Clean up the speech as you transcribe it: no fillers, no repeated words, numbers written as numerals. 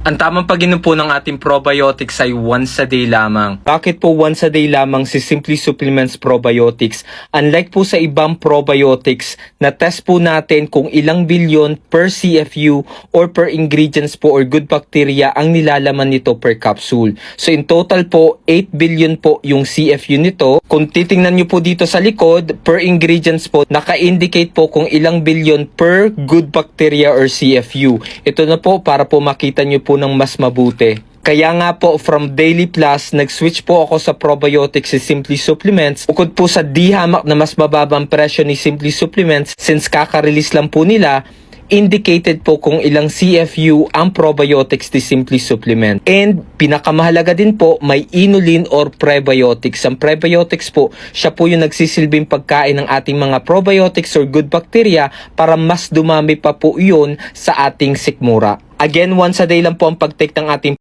Ang tamang pag-inom po ng ating probiotics ay once a day lamang. Bakit po once a day lamang si Simply Supplements Probiotics? Unlike po sa ibang probiotics, na test po natin kung ilang bilyon per CFU or per ingredients po or good bacteria ang nilalaman nito per capsule. So in total po, 8 billion po yung CFU nito. Kung titingnan nyo po dito sa likod, per ingredients po, naka-indicate po kung ilang billion per good bacteria or CFU. Ito na po para po makita nyo po ng mas mabuti. Kaya nga po, from Daily Plus, nag-switch po ako sa probiotics si Simply Supplements. Bukod po sa di hamak na mas mababang presyo ni Simply Supplements, since kaka-release lang po nila, indicated po kung ilang CFU ang probiotics ni Simply Supplement. And pinakamahalaga din po, may inulin or prebiotics. Ang prebiotics po, siya po yung nagsisilbing pagkain ng ating mga probiotics or good bacteria para mas dumami pa po yun sa ating sikmura. Again, once a day lang po ang pag-take ng ating